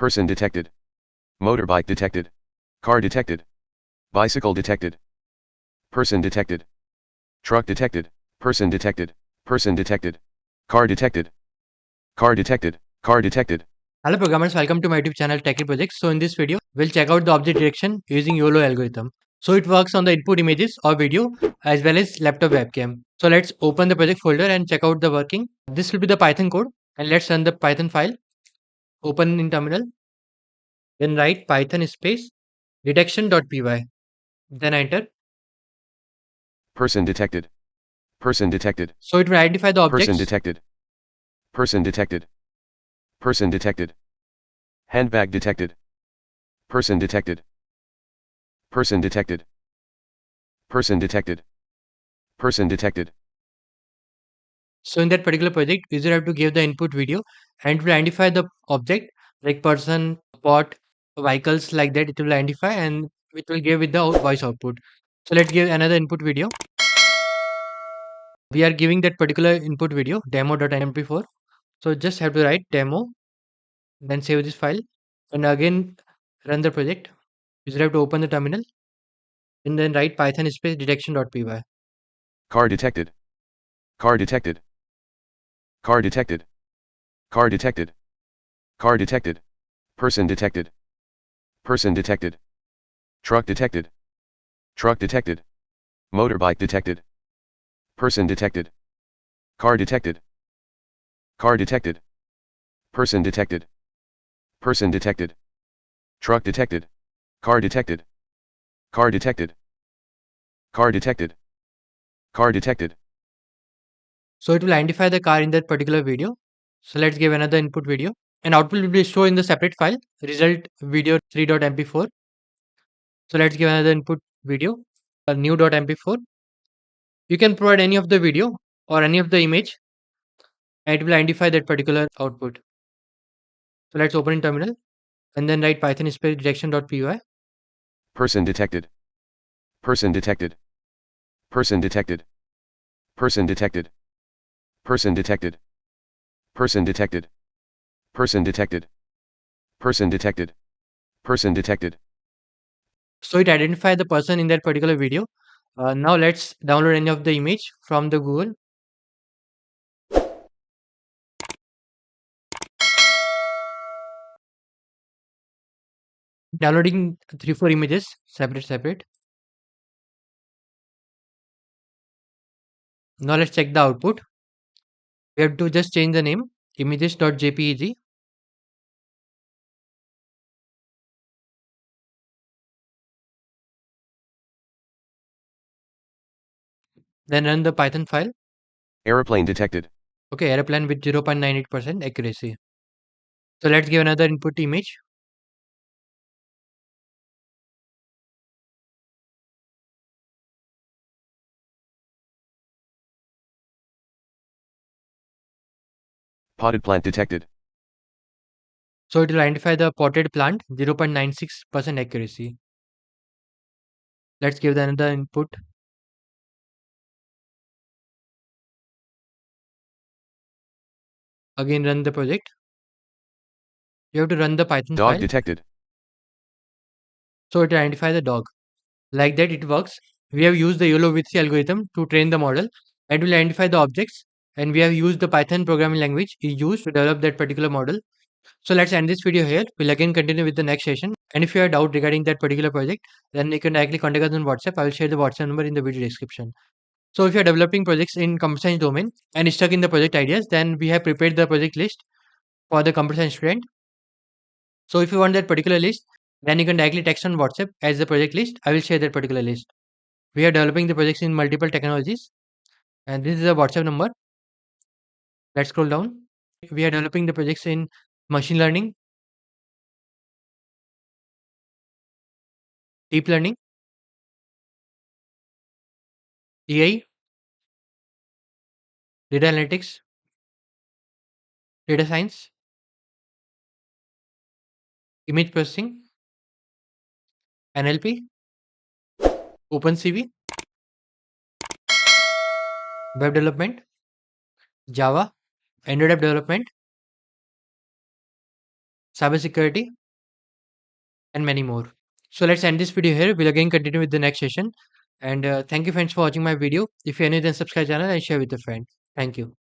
Person detected. Motorbike detected. Car detected. Bicycle detected. Person detected. Truck detected. Person detected. Person detected. Car detected. Car detected. Car detected. Hello programmers, welcome to my YouTube channel Techie Projects. So in this video, we'll check out the object detection using YOLO algorithm. So it works on the input images or video as well as laptop webcam. So let's open the project folder and check out the working. This will be the Python code and let's run the Python file. Open in terminal. Then write Python space detection.py. Then enter. Person detected. Person detected. So it will identify the Person objects. detected. Person detected. Person detected. Handbag detected. Person detected. Person detected. Person detected. Person detected. So in that particular project, user have to give the input video and it will identify the object like person, pot, vehicles like that. It will identify and it will give with the voice output. So let's give another input video. We are giving that particular input video demo.mp4. So just have to write demo, then save this file and again run the project. User have to open the terminal and then write Python space detection.py. Car detected. Car detected. Car detected. Car detected. Car detected. Person detected. Person detected. Truck detected. Truck detected. Motorbike detected. Person detected. Car detected. Car detected. Person detected. Person detected. Truck detected. Car detected. Car detected. Car detected. Car detected. So it will identify the car in that particular video. So let's give another input video. And output will be shown in the separate file result video 3.mp4. So let's give another input video, a new.mp4. You can provide any of the video or any of the image and it will identify that particular output. So let's open in terminal and then write Python space detection.py. Person detected. Person detected. Person detected. Person detected. Person detected. Person detected. Person detected. Person detected. Person detected. So it identified the person in that particular video. Now let's download any of the image from the Google. Downloading 3-4 images separate. Now let's check the output. We have to just change the name images.jpeg. Then run the Python file. Aeroplane detected. Okay, airplane with 0.98% accuracy. So let's give another input image. Potted plant detected. So it will identify the potted plant 0.96% accuracy. Let's give another input. Again run the project. You have to run the Python Dog file. detected. So it will identify the dog. Like that it works. We have used the YOLO with C algorithm to train the model and will identify the objects. And we have used the Python programming language is used to develop that particular model. So let's end this video here. We'll again continue with the next session. And if you have doubt regarding that particular project, then you can directly contact us on WhatsApp. I will share the WhatsApp number in the video description. So if you are developing projects in computer science domain and stuck in the project ideas, then we have prepared the project list for the computer science student. So if you want that particular list, then you can directly text on WhatsApp as the project list. I will share that particular list. We are developing the projects in multiple technologies and this is a WhatsApp number. Let's scroll down. We are developing the projects in machine learning, deep learning, AI, data analytics, data science, image processing, NLP, OpenCV, web development, Java, Android app development, cybersecurity, and many more. So let's end this video here. We'll again continue with the next session. And thank you friends for watching my video. If you're new, then subscribe channel and share with a friend. Thank you.